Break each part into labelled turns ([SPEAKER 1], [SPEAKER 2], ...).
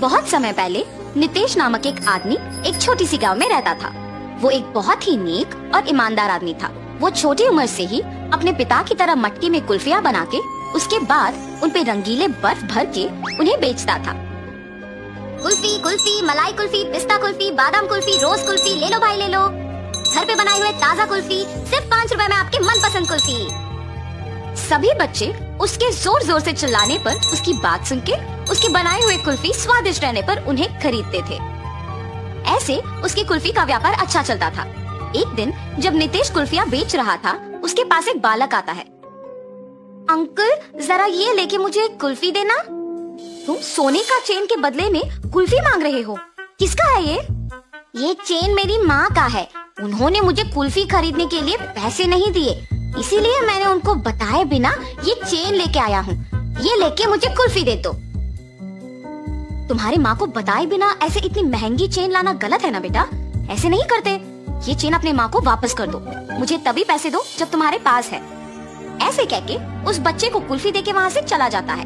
[SPEAKER 1] बहुत समय पहले नितेश नामक एक आदमी एक छोटी सी गांव में रहता था। वो एक बहुत ही नेक और ईमानदार आदमी था। वो छोटी उम्र से ही अपने पिता की तरह मटकी में कुल्फियाँ बना के उसके बाद उन पे रंगीले बर्फ भर के उन्हें बेचता था। कुल्फी, कुल्फी, मलाई कुल्फी, पिस्ता कुल्फी, बादाम कुल्फी, रोज कुल्फी, ले लो भाई ले लो। घर पे बनाए हुए ताज़ा कुल्फी, सिर्फ 5 रुपए में आपकी मनपसंद कुल्फी। सभी बच्चे उसके जोर जोर से चिल्लाने पर उसकी बात सुन के उसके बनाए हुए कुल्फी स्वादिष्ट रहने पर उन्हें खरीदते थे। ऐसे उसकी कुल्फी का व्यापार अच्छा चलता था। एक दिन जब नितेश कुल्फियाँ बेच रहा था, उसके पास एक बालक आता है। अंकल, जरा ये लेके मुझे एक कुल्फी देना। तुम सोने का चेन के बदले में कुल्फी मांग रहे हो? किसका है ये? ये चेन मेरी माँ का है। उन्होंने मुझे कुल्फी खरीदने के लिए पैसे नहीं दिए, इसीलिए मैंने उनको बताए बिना ये चेन लेके आया हूँ। ये लेके मुझे कुल्फी दे दो। तुम्हारे माँ को बताए बिना ऐसे इतनी महंगी चेन लाना गलत है ना बेटा, ऐसे नहीं करते। ये चेन अपने माँ को वापस कर दो। मुझे तभी पैसे दो जब तुम्हारे पास है। ऐसे कह के उस बच्चे को कुल्फी देके वहाँ से चला जाता है।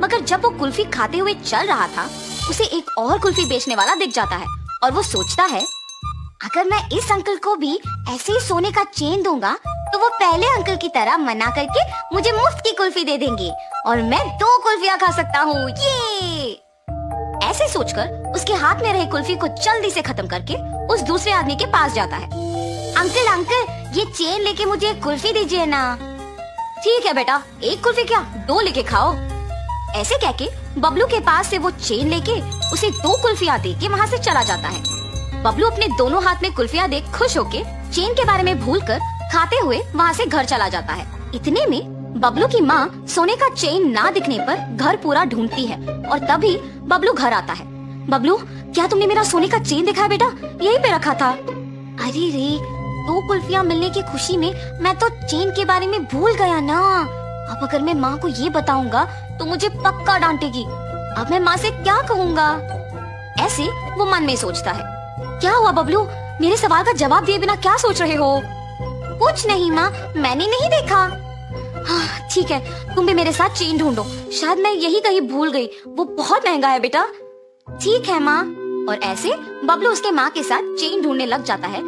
[SPEAKER 1] मगर जब वो कुल्फी खाते हुए चल रहा था, उसे एक और कुल्फी बेचने वाला दिख जाता है और वो सोचता है, अगर मैं इस अंकल को भी ऐसे ही सोने का चेन दूंगा तो वो पहले अंकल की तरह मना करके मुझे मुफ्त की कुल्फी दे देंगे और मैं 2 कुल्फियाँ खा सकता हूँ। ये ऐसे सोचकर उसके हाथ में रही कुल्फी को जल्दी से खत्म करके उस दूसरे आदमी के पास जाता है। अंकल अंकल, ये चेन लेके मुझे एक कुल्फी दीजिए ना। ठीक है बेटा, 1 कुल्फी क्या 2 लेके खाओ। ऐसे कह के बबलू के पास से वो चेन लेके उसे 2 कुल्फियाँ दे के वहाँ से चला जाता है। बबलू अपने दोनों हाथ में कुल्फियाँ देख खुश होके चेन के बारे में भूलकर खाते हुए वहाँ से घर चला जाता है। इतने में बबलू की माँ सोने का चेन ना दिखने पर घर पूरा ढूंढती है और तभी बबलू घर आता है। बबलू, क्या तुमने मेरा सोने का चेन देखा है बेटा? यहीं पे रखा था। अरे रे, 2 कुल्फियाँ मिलने की खुशी में मैं तो चेन के बारे में भूल गया ना। अब अगर मैं माँ को ये बताऊंगा तो मुझे पक्का डांटेगी। अब मैं माँ से क्या कहूँगा? ऐसे वो मन में सोचता है। क्या हुआ बबलू, मेरे सवाल का जवाब दिए बिना क्या सोच रहे हो? कुछ नहीं माँ, मैंने नहीं देखा। हाँ, ठीक है, तुम भी मेरे साथ चेन ढूंढो। शायद मैं यही कहीं भूल गई। वो बहुत महंगा है बेटा। ठीक है माँ। और ऐसे बबलू उसके माँ के साथ चेन ढूंढने लग जाता है,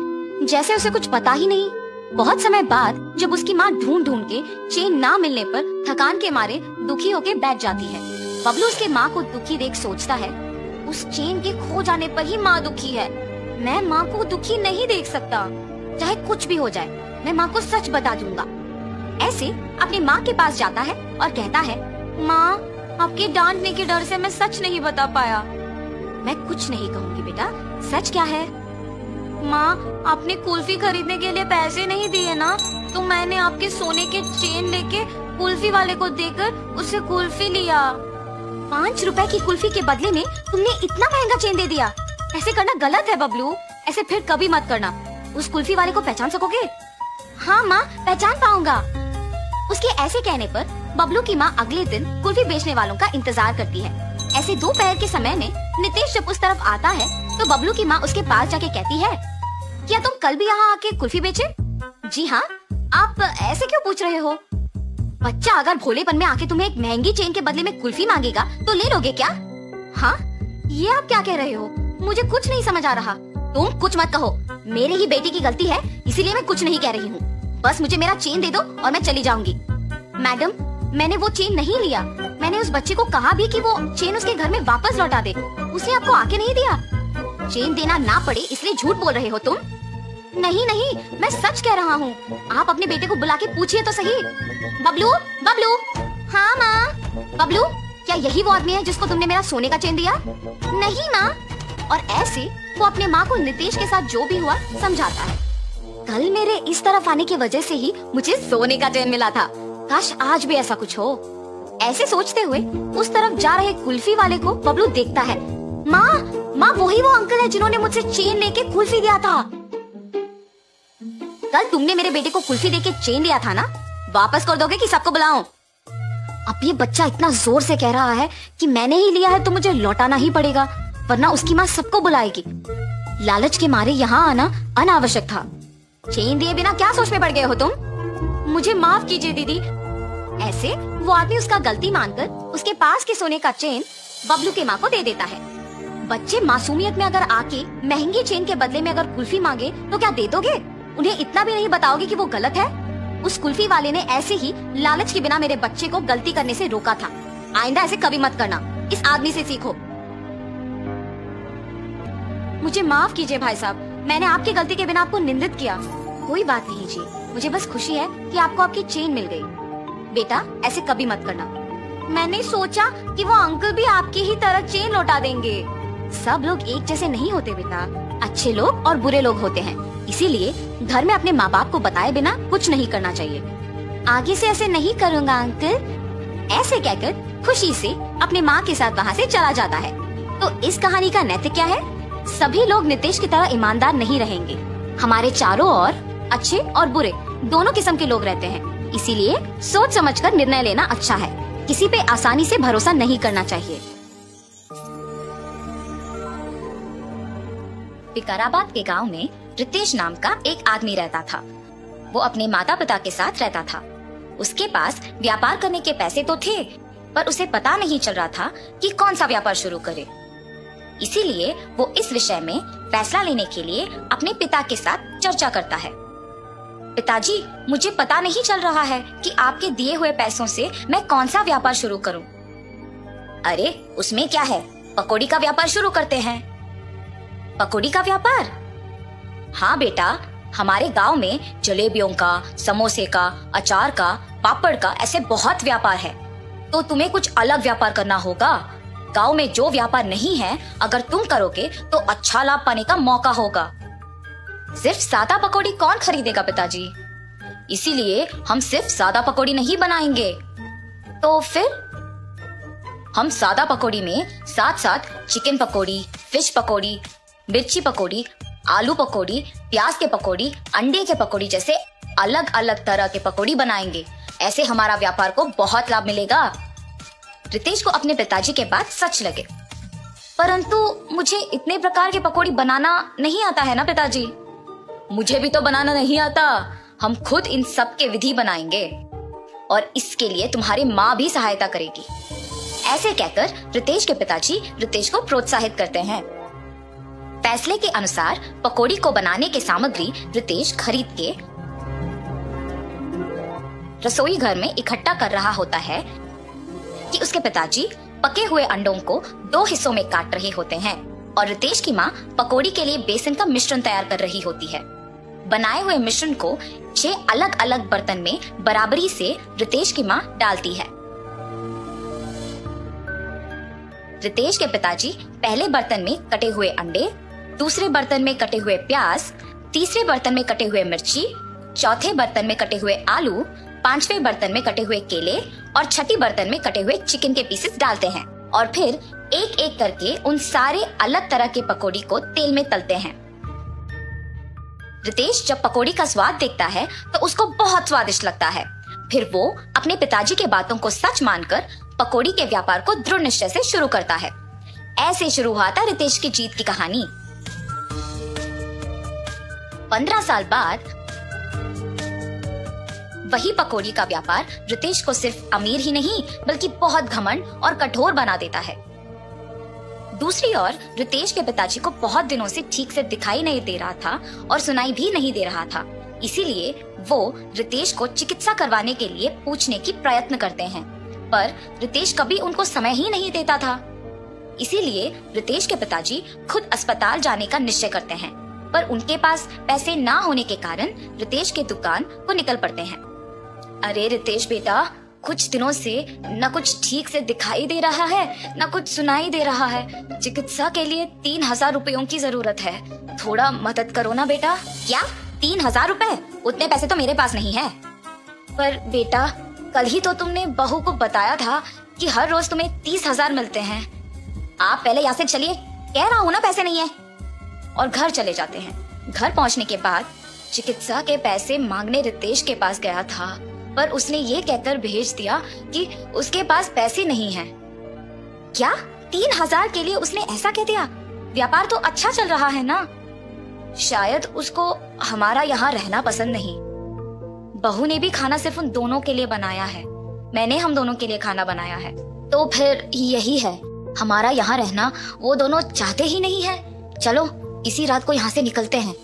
[SPEAKER 1] जैसे उसे कुछ पता ही नहीं। बहुत समय बाद जब उसकी माँ ढूंढ ढूंढ के चेन ना मिलने पर थकान के मारे दुखी होके बैठ जाती है। बबलू उसके माँ को दुखी देख सोचता है, उस चेन के खो जाने पर ही माँ दुखी है। मैं माँ को दुखी नहीं देख सकता। चाहे कुछ भी हो जाए, मैं माँ को सच बता दूंगा। ऐसे अपनी माँ के पास जाता है और कहता है, माँ, आपके डांटने के डर से मैं सच नहीं बता पाया। मैं कुछ नहीं कहूँगी बेटा, सच क्या है? माँ, आपने कुल्फी खरीदने के लिए पैसे नहीं दिए ना, तो मैंने आपके सोने के चेन लेके कुल्फी वाले को देकर उसे कुल्फी लिया। 5 रुपए की कुल्फी के बदले में तुमने इतना महंगा चेन दे दिया। ऐसे करना गलत है बबलू, ऐसे फिर कभी मत करना। उस कुल्फी वाले को पहचान सकोगे? हाँ माँ, पहचान पाऊंगा। उसके ऐसे कहने पर बबलू की माँ अगले दिन कुल्फी बेचने वालों का इंतजार करती है। ऐसे दोपहर के समय में नितेश जब उस तरफ आता है तो बबलू की माँ उसके पास जाके कहती है, क्या तुम कल भी यहाँ आके कुल्फी बेचे? जी हाँ। आप ऐसे क्यों पूछ रहे हो? बच्चा अगर भोलेपन में आके तुम्हें एक महंगी चेन के बदले में कुल्फी मांगेगा तो ले लोगे क्या? हाँ, ये आप क्या कह रहे हो? मुझे कुछ नहीं समझ आ रहा। तुम कुछ मत कहो, मेरे ही बेटी की गलती है, इसीलिए मैं कुछ नहीं कह रही हूँ। बस मुझे मेरा चेन दे दो और मैं चली जाऊंगी। मैडम, मैंने वो चेन नहीं लिया। मैंने उस बच्चे को कहा भी कि वो चेन उसके घर में वापस लौटा दे। उसने आपको आके नहीं दिया। चेन देना ना पड़े इसलिए झूठ बोल रहे हो तुम। नहीं नहीं, मैं सच कह रहा हूँ। आप अपने बेटे को बुला के पूछिए तो सही। बबलू, बबलू। हाँ माँ। बबलू, क्या यही वो आदमी है जिसको तुमने मेरा सोने का चेन दिया? नहीं माँ। और ऐसे वो अपने माँ को नितेश के साथ जो भी हुआ समझाता है। कल मेरे इस तरफ आने की वजह से ही मुझे सोने का चेन मिला था। काश आज भी ऐसा कुछ हो। ऐसे सोचते हुए उस तरफ जा रहे कुल्फी वाले को बबलू देखता है। माँ, माँ, वही वो अंकल है जिन्होंने मुझसे चेन लेके कुल्फी दिया था। कल तुमने मेरे बेटे को कुल्फी देके चेन दिया था ना, वापस कर दोगे कि सबको बुलाऊं? अब ये बच्चा इतना जोर से कह रहा है कि मैंने ही लिया है तो मुझे लौटाना ही पड़ेगा, वरना उसकी माँ सबको बुलाएगी। लालच के मारे यहाँ आना अनावश्यक था। चेन दिए बिना क्या सोच में पड़ गए हो तुम? मुझे माफ कीजिए दीदी। ऐसे वो आदमी उसका गलती मानकर उसके पास के सोने का चेन बबलू की माँ को दे देता है। बच्चे मासूमियत में अगर आके महंगी चेन के बदले में अगर कुल्फी मांगे तो क्या दे दोगे? उन्हें इतना भी नहीं बताओगे कि वो गलत है? उस कुल्फी वाले ने ऐसे ही लालच के बिना मेरे बच्चे को गलती करने से रोका था। आइंदा ऐसे कभी मत करना, इस आदमी से सीखो। मुझे माफ कीजिए भाई साहब, मैंने आपकी गलती के बिना आपको निंदित किया। कोई बात नहीं जी, मुझे बस खुशी है कि आपको आपकी चेन मिल गई। बेटा ऐसे कभी मत करना। मैंने सोचा कि वो अंकल भी आपकी ही तरह चेन लौटा देंगे। सब लोग एक जैसे नहीं होते बेटा, अच्छे लोग और बुरे लोग होते हैं। इसीलिए घर में अपने माँ बाप को बताए बिना कुछ नहीं करना चाहिए। आगे से ऐसे नहीं करूँगा अंकल। ऐसे कहकर खुशी से अपने माँ के साथ वहाँ से चला जाता है। तो इस कहानी का नैतिक क्या है? सभी लोग नितेश की तरह ईमानदार नहीं रहेंगे। हमारे चारों ओर अच्छे और बुरे दोनों किस्म के लोग रहते हैं। इसीलिए सोच समझकर निर्णय लेना अच्छा है। किसी पे आसानी से भरोसा नहीं करना चाहिए। विकाराबाद के गांव में रितेश नाम का एक आदमी रहता था। वो अपने माता पिता के साथ रहता था। उसके पास व्यापार करने के पैसे तो थे, पर उसे पता नहीं चल रहा था कि कौन सा व्यापार शुरू करे। इसीलिए वो इस विषय में फैसला लेने के लिए अपने पिता के साथ चर्चा करता है। पिताजी, मुझे पता नहीं चल रहा है कि आपके दिए हुए पैसों से मैं कौन सा व्यापार शुरू करूं। अरे उसमें क्या है, पकौड़ी का व्यापार शुरू करते हैं। पकौड़ी का व्यापार? हाँ बेटा, हमारे गांव में जलेबियों का, समोसे का, अचार का, पापड़ का ऐसे बहुत व्यापार है। तो तुम्हें कुछ अलग व्यापार करना होगा। गांव में जो व्यापार नहीं है, अगर तुम करोगे तो अच्छा लाभ पाने का मौका होगा। सिर्फ सादा पकौड़ी कौन खरीदेगा पिताजी? इसीलिए हम सिर्फ सादा पकौड़ी नहीं बनाएंगे। तो फिर हम सादा पकौड़ी में साथ साथ चिकन पकौड़ी, फिश पकौड़ी, मिर्ची पकौड़ी, आलू पकौड़ी, प्याज के पकौड़ी, अंडे के पकौड़ी जैसे अलग अलग तरह के पकौड़ी बनाएंगे। ऐसे हमारा व्यापार को बहुत लाभ मिलेगा। रितेश को अपने पिताजी के बात सच लगे। परंतु मुझे इतने प्रकार के पकौड़ी बनाना नहीं आता है ना पिताजी। मुझे भी तो बनाना नहीं आता। हम खुद इन सब के विधि बनाएंगे और इसके लिए तुम्हारी माँ भी सहायता करेगी। ऐसे कहकर रितेश के पिताजी रितेश को प्रोत्साहित करते हैं। फैसले के अनुसार पकौड़ी को बनाने की सामग्री रितेश खरीद के रसोई घर में इकट्ठा कर रहा होता है कि उसके पिताजी पके हुए अंडों को 2 हिस्सों में काट रहे होते हैं और रितेश की माँ पकौड़ी के लिए बेसन का मिश्रण तैयार कर रही होती है। बनाए हुए मिश्रण को 6 अलग अलग बर्तन में बराबरी से रितेश की माँ डालती है। रितेश के पिताजी पहले बर्तन में कटे हुए अंडे, दूसरे बर्तन में कटे हुए प्याज, तीसरे बर्तन में कटे हुए मिर्ची, चौथे बर्तन में कटे हुए आलू, 5वें बर्तन में कटे हुए केले और छठी बर्तन में कटे हुए चिकन के पीसेस डालते हैं और फिर एक एक करके उन सारे अलग तरह के पकौड़ी को तेल में तलते हैं। रितेश जब पकौड़ी का स्वाद देखता है तो उसको बहुत स्वादिष्ट लगता है। फिर वो अपने पिताजी के बातों को सच मानकर पकौड़ी के व्यापार को दृढ़ निश्चय से शुरू करता है। ऐसे शुरू हुआ था रितेश की जीत की कहानी। 15 साल बाद वही पकौड़ी का व्यापार रितेश को सिर्फ अमीर ही नहीं बल्कि बहुत घमंड और कठोर बना देता है। दूसरी ओर रितेश के पिताजी को बहुत दिनों से ठीक से दिखाई नहीं दे रहा था और सुनाई भी नहीं दे रहा था। इसीलिए वो रितेश को चिकित्सा करवाने के लिए पूछने की प्रयत्न करते हैं, पर रितेश कभी उनको समय ही नहीं देता था। इसीलिए रितेश के पिताजी खुद अस्पताल जाने का निश्चय करते हैं, पर उनके पास पैसे ना होने के कारण रितेश के दुकान को निकल पड़ते हैं। अरे रितेश बेटा, कुछ दिनों से न कुछ ठीक से दिखाई दे रहा है न कुछ सुनाई दे रहा है। चिकित्सा के लिए 3000 रुपयों की जरूरत है, थोड़ा मदद करो ना बेटा। क्या 3000 रुपए? उतने पैसे तो मेरे पास नहीं है। पर बेटा, कल ही तो तुमने बहू को बताया था कि हर रोज तुम्हें 30,000 मिलते हैं। आप पहले यहाँ से चलिए, कह रहा हूँ ना पैसे नहीं है। और घर चले जाते हैं। घर पहुँचने के बाद चिकित्सा के पैसे मांगने रितेश के पास गया था, पर उसने ये कहकर भेज दिया कि उसके पास पैसे नहीं हैं। क्या 3000 के लिए उसने ऐसा कह दिया? व्यापार तो अच्छा चल रहा है ना। शायद उसको हमारा यहाँ रहना पसंद नहीं। बहू ने भी खाना सिर्फ उन दोनों के लिए बनाया है, मैंने हम दोनों के लिए खाना बनाया है। तो फिर यही है, हमारा यहाँ रहना वो दोनों चाहते ही नहीं है। चलो इसी रात को यहाँ से निकलते हैं।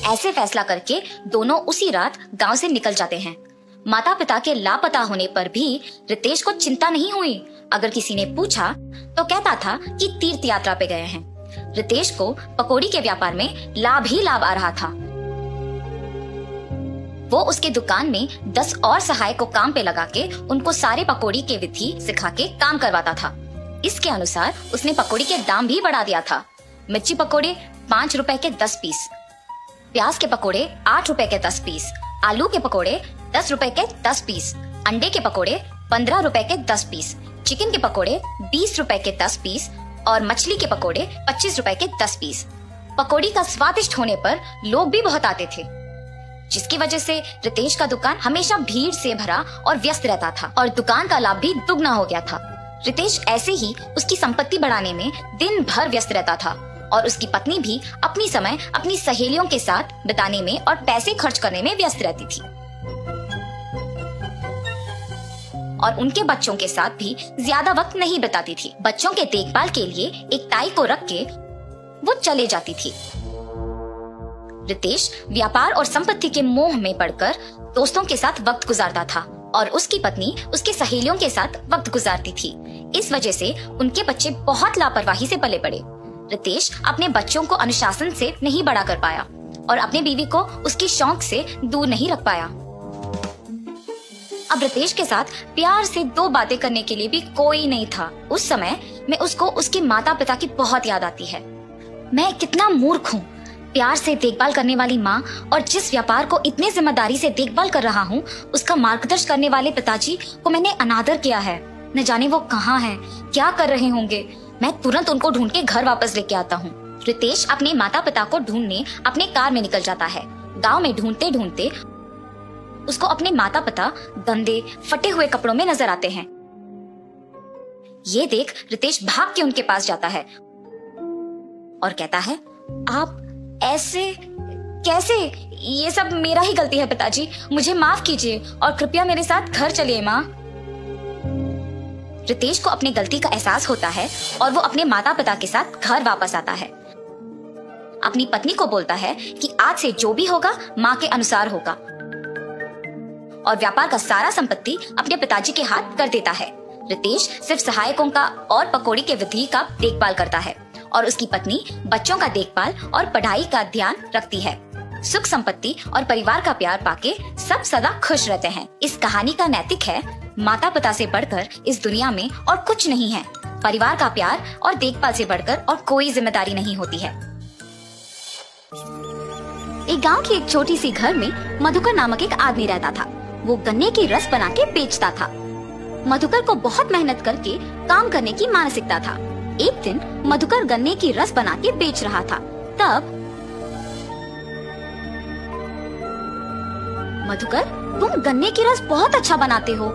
[SPEAKER 1] ऐसे फैसला करके दोनों उसी रात गांव से निकल जाते हैं। माता पिता के लापता होने पर भी रितेश को चिंता नहीं हुई। अगर किसी ने पूछा तो कहता था कि तीर्थ यात्रा पे गए हैं। रितेश को पकौड़ी के व्यापार में लाभ ही लाभ आ रहा था। वो उसके दुकान में 10 और सहायक को काम पे लगा के उनको सारे पकौड़ी के विधि सिखा के काम करवाता था। इसके अनुसार उसने पकौड़ी के दाम भी बढ़ा दिया था। मिर्ची पकौड़े 5 रुपए के 10 पीस, प्याज के पकौड़े 8 रुपए के 10 पीस, आलू के पकौड़े 10 रुपए के 10 पीस, अंडे के पकौड़े 15 रुपए के 10 पीस, चिकन के पकौड़े 20 रुपए के 10 पीस और मछली के पकौड़े 25 रुपए के 10 पीस। पकौड़ी का स्वादिष्ट होने पर लोग भी बहुत आते थे, जिसकी वजह से रितेश का दुकान हमेशा भीड़ से भरा और व्यस्त रहता था और दुकान का लाभ भी दुगना हो गया था। रितेश ऐसे ही उसकी संपत्ति बढ़ाने में दिन भर व्यस्त रहता था और उसकी पत्नी भी अपनी समय अपनी सहेलियों के साथ बिताने में और पैसे खर्च करने में व्यस्त रहती थी और उनके बच्चों के साथ भी ज्यादा वक्त नहीं बिताती थी। बच्चों के देखभाल के लिए एक ताई को रख के वो चले जाती थी। रितेश व्यापार और संपत्ति के मोह में पड़कर दोस्तों के साथ वक्त गुजारता था और उसकी पत्नी उसके सहेलियों के साथ वक्त गुजारती थी। इस वजह से उनके बच्चे बहुत लापरवाही से पले बड़े। रितेश अपने बच्चों को अनुशासन से नहीं बड़ा कर पाया और अपने बीवी को उसकी शौक से दूर नहीं रख पाया। अब रितेश के साथ प्यार से 2 बातें करने के लिए भी कोई नहीं था। उस समय में उसको उसके माता पिता की बहुत याद आती है। मैं कितना मूर्ख हूँ, प्यार से देखभाल करने वाली माँ और जिस व्यापार को इतने जिम्मेदारी से देखभाल कर रहा हूँ उसका मार्गदर्शन करने वाले पिताजी को मैंने अनादर किया है। न जाने वो कहाँ हैं, क्या कर रहे होंगे। मैं तुरंत उनको ढूंढ के घर वापस लेके आता हूँ। रितेश अपने माता पिता को ढूंढने अपने कार में निकल जाता है। गांव में ढूंढते ढूंढते उसको अपने माता पिता गंदे फटे हुए कपड़ों में नजर आते हैं। ये देख रितेश भाग के उनके पास जाता है और कहता है, आप ऐसे कैसे? ये सब मेरा ही गलती है पिताजी, मुझे माफ कीजिए और कृपया मेरे साथ घर चलिए माँ। रितेश को अपनी गलती का एहसास होता है और वो अपने माता पिता के साथ घर वापस आता है। अपनी पत्नी को बोलता है कि आज से जो भी होगा माँ के अनुसार होगा और व्यापार का सारा संपत्ति अपने पिताजी के हाथ कर देता है। रितेश सिर्फ सहायकों का और पकौड़ी के विधि का देखभाल करता है और उसकी पत्नी बच्चों का देखभाल और पढ़ाई का ध्यान रखती है। सुख संपत्ति और परिवार का प्यार पाके सब सदा खुश रहते हैं। इस कहानी का नैतिक है, माता पिता से बढ़कर इस दुनिया में और कुछ नहीं है। परिवार का प्यार और देखभाल से बढ़कर और कोई जिम्मेदारी नहीं होती है। एक गांव की एक छोटी सी घर में मधुकर नामक एक आदमी रहता था। वो गन्ने की रस बना के बेचता था। मधुकर को बहुत मेहनत करके काम करने की मानसिकता था। एक दिन मधुकर गन्ने की रस बना के बेच रहा था। तब मधुकर, तुम गन्ने की रस बहुत अच्छा बनाते हो।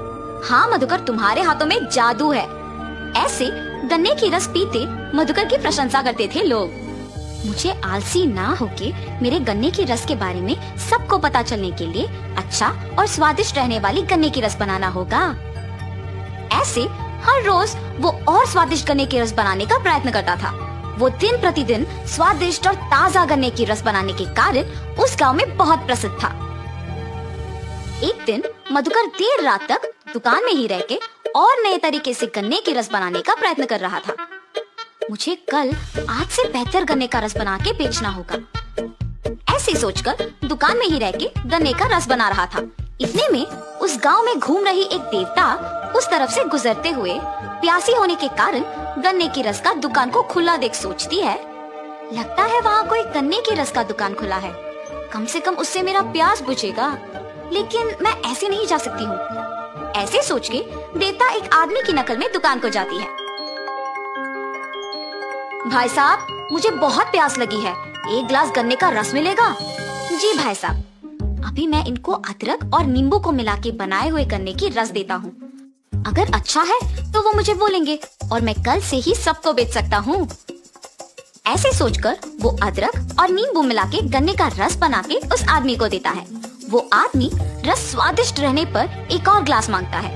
[SPEAKER 1] हाँ मधुकर, तुम्हारे हाथों में जादू है। ऐसे गन्ने की रस पीते मधुकर की प्रशंसा करते थे लोग। मुझे आलसी ना होके मेरे गन्ने की रस के बारे में सबको पता चलने के लिए अच्छा और स्वादिष्ट रहने वाली गन्ने की रस बनाना होगा। ऐसे हर रोज वो और स्वादिष्ट गन्ने की रस बनाने का प्रयत्न करता था। वो दिन प्रतिदिन स्वादिष्ट और ताजा गन्ने की रस बनाने के कारण उस गांव में बहुत प्रसिद्ध था। एक दिन मधुकर देर रात तक दुकान में ही रह के और नए तरीके से गन्ने की रस बनाने का प्रयत्न कर रहा था। मुझे कल आज से बेहतर गन्ने का रस बना के बेचना होगा, ऐसे सोचकर दुकान में ही रह के गन्ने का रस बना रहा था। इतने में उस गांव में घूम रही एक देवता उस तरफ से गुजरते हुए प्यासी होने के कारण गन्ने की रस का दुकान को खुला देख सोचती है, लगता है वहाँ कोई गन्ने की रस का दुकान खुला है, कम से कम उससे मेरा प्यास बुझेगा। लेकिन मैं ऐसे नहीं जा सकती हूँ। ऐसे सोच के देवता एक आदमी की नकल में दुकान को जाती है। भाई साहब, मुझे बहुत प्यास लगी है, एक गिलास गन्ने का रस मिलेगा? जी भाई साहब, अभी मैं इनको अदरक और नींबू को मिला के बनाए हुए गन्ने की रस देता हूँ। अगर अच्छा है तो वो मुझे बोलेंगे और मैं कल से ही सबको बेच सकता हूँ। ऐसे सोचकर वो अदरक और नींबू मिला के गन्ने का रस बना के उस आदमी को देता है। वो आदमी रस स्वादिष्ट रहने पर एक और ग्लास मांगता है।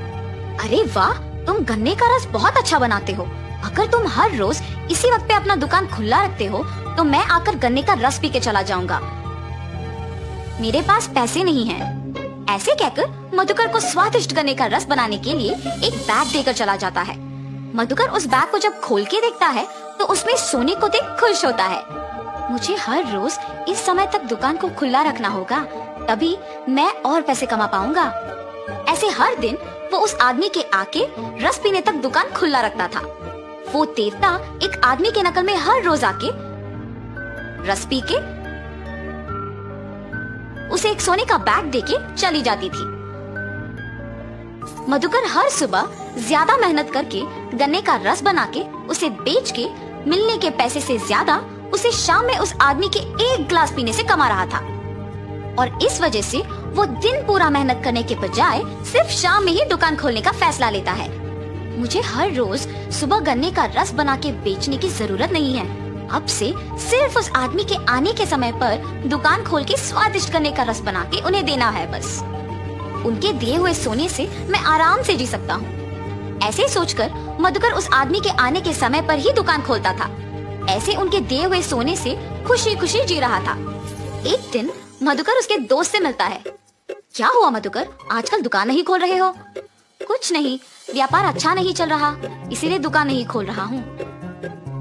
[SPEAKER 1] अरे वाह, तुम गन्ने का रस बहुत अच्छा बनाते हो, अगर तुम हर रोज इसी वक्त पे अपना दुकान खुला रखते हो तो मैं आकर गन्ने का रस पी के चला जाऊंगा। मेरे पास पैसे नहीं हैं। ऐसे कहकर मधुकर को स्वादिष्ट गन्ने का रस बनाने के लिए एक बैग देकर चला जाता है। मधुकर उस बैग को जब खोल के देखता है तो उसमें सोने को देख खुश होता है। मुझे हर रोज इस समय तक दुकान को खुला रखना होगा, तभी मैं और पैसे कमा पाऊंगा। ऐसे हर दिन वो उस आदमी के आके रस पीने तक दुकान खुला रखता था। वो देवता एक आदमी के नकल में हर रोज आके रस पी के उसे एक सोने का बैग देके चली जाती थी। मधुकर हर सुबह ज्यादा मेहनत करके गन्ने का रस बना के उसे बेच के मिलने के पैसे से ज्यादा उसे शाम में उस आदमी के एक गिलास पीने से कमा रहा था। और इस वजह से वो दिन पूरा मेहनत करने के बजाय सिर्फ शाम में ही दुकान खोलने का फैसला लेता है। मुझे हर रोज सुबह गन्ने का रस बना के बेचने की जरूरत नहीं है। अब से सिर्फ उस आदमी के आने के समय पर दुकान खोल के स्वादिष्ट गन्ने का रस बना के उन्हें देना है बस। उनके दिए हुए सोने से मैं आराम से जी सकता हूँ। ऐसे सोचकर मधुकर उस आदमी के आने के समय पर ही दुकान खोलता था। ऐसे उनके दिए हुए सोने से खुशी खुशी जी रहा था। एक दिन मधुकर उसके दोस्त से मिलता है। क्या हुआ मधुकर, आजकल दुकान नहीं खोल रहे हो? कुछ नहीं, व्यापार अच्छा नहीं चल रहा, इसीलिए दुकान नहीं खोल रहा हूँ।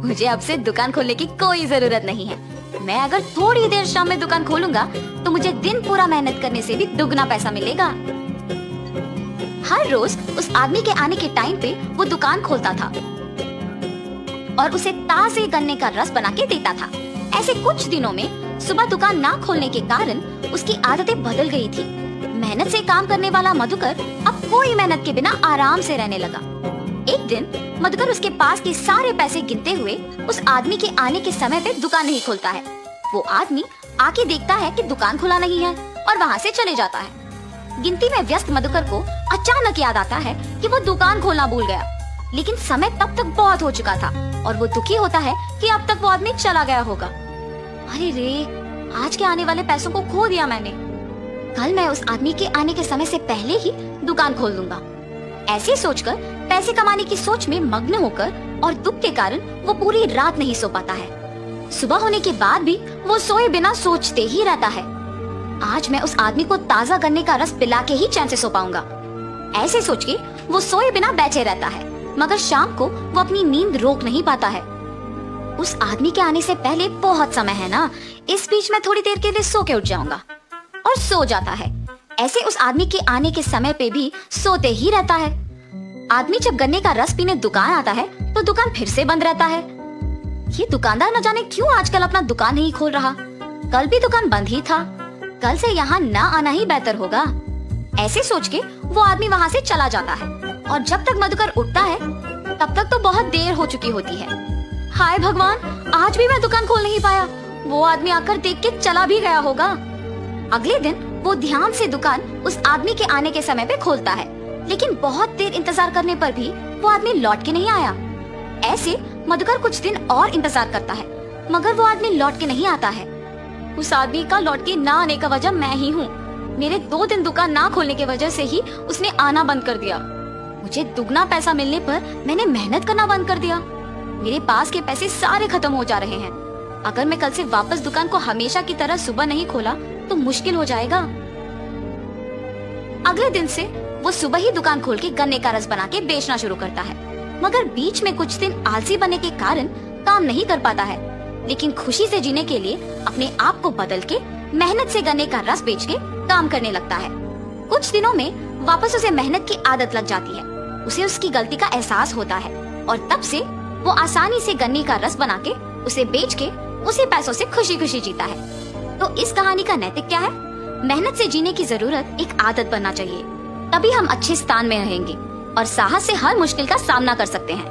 [SPEAKER 1] मुझे अब से दुकान खोलने की कोई जरूरत नहीं है। मैं अगर थोड़ी देर शाम में दुकान खोलूंगा तो मुझे दिन पूरा मेहनत करने से भी दुगना पैसा मिलेगा। हर रोज उस आदमी के आने के टाइम पे वो दुकान खोलता था और उसे ताजे गन्ने का रस बना के देता था। ऐसे कुछ दिनों में सुबह दुकान ना खोलने के कारण उसकी आदतें बदल गई थी। मेहनत से काम करने वाला मधुकर अब कोई मेहनत के बिना आराम से रहने लगा। एक दिन मधुकर उसके पास के सारे पैसे गिनते हुए उस आदमी के आने के समय पे दुकान नहीं खोलता है। वो आदमी आके देखता है कि दुकान खुला नहीं है और वहाँ से चले जाता है। गिनती में व्यस्त मधुकर को अचानक याद आता है कि वो दुकान खोलना भूल गया, लेकिन समय तब तक बहुत हो चुका था और वो दुखी होता है कि अब तक वो आदमी चला गया होगा। अरे रे, आज के आने वाले पैसों को खो दिया मैंने। कल मैं उस आदमी के आने के समय से पहले ही दुकान खोल दूंगा। ऐसे सोचकर पैसे कमाने की सोच में मग्न होकर और दुख के कारण वो पूरी रात नहीं सो पाता है। सुबह होने के बाद भी वो सोए बिना सोचते ही रहता है, आज मैं उस आदमी को ताजा गन्ने का रस पिला के ही चैन से सो पाऊंगा। ऐसे सोच के वो सोए बिना बैठे रहता है, मगर शाम को वो अपनी नींद रोक नहीं पाता है। उस आदमी के आने से पहले बहुत समय है ना, इस बीच में थोड़ी देर के लिए सो के उठ जाऊंगा। और सो जाता है। ऐसे उस आदमी के आने के समय पे भी सोते ही रहता है। आदमी जब गन्ने का रस पीने दुकान आता है तो दुकान फिर से बंद रहता है। ये दुकानदार न जाने क्यों आजकल अपना दुकान नहीं खोल रहा। कल भी दुकान बंद ही था, कल से यहाँ न आना ही बेहतर होगा। ऐसे सोच के वो आदमी वहाँ से चला जाता है और जब तक मधुकर उठता है तब तक तो बहुत देर हो चुकी होती है। हाय भगवान, आज भी मैं दुकान खोल नहीं पाया। वो आदमी आकर देख के चला भी गया होगा। अगले दिन वो ध्यान से दुकान उस आदमी के आने के समय पे खोलता है, लेकिन बहुत देर इंतजार करने पर भी वो आदमी लौट के नहीं आया। ऐसे मधुकर कुछ दिन और इंतजार करता है, मगर वो आदमी लौट के नहीं आता है। उस आदमी का लौट के ना आने का वजह मैं ही हूँ। मेरे 2 दिन दुकान ना खोलने की वजह से ही उसने आना बंद कर दिया। मुझे दुगना पैसा मिलने पर मैंने मेहनत करना बंद कर दिया। मेरे पास के पैसे सारे खत्म हो जा रहे हैं। अगर मैं कल से वापस दुकान को हमेशा की तरह सुबह नहीं खोला तो मुश्किल हो जाएगा। अगले दिन से वो सुबह ही दुकान खोल के गन्ने का रस बना के बेचना शुरू करता है, मगर बीच में कुछ दिन आलसी बनने के कारण काम नहीं कर पाता है। लेकिन खुशी से जीने के लिए अपने आप को बदल के मेहनत से गन्ने का रस बेच के काम करने लगता है। कुछ दिनों में वापस उसे मेहनत की आदत लग जाती है। उसे उसकी गलती का एहसास होता है और तब से वो आसानी से गन्ने का रस बना के उसे बेच के उसी पैसों से खुशी खुशी जीता है। तो इस कहानी का नैतिक क्या है? मेहनत से जीने की जरूरत एक आदत बनना चाहिए, तभी हम अच्छे स्थान में रहेंगे और साहस से हर मुश्किल का सामना कर सकते हैं।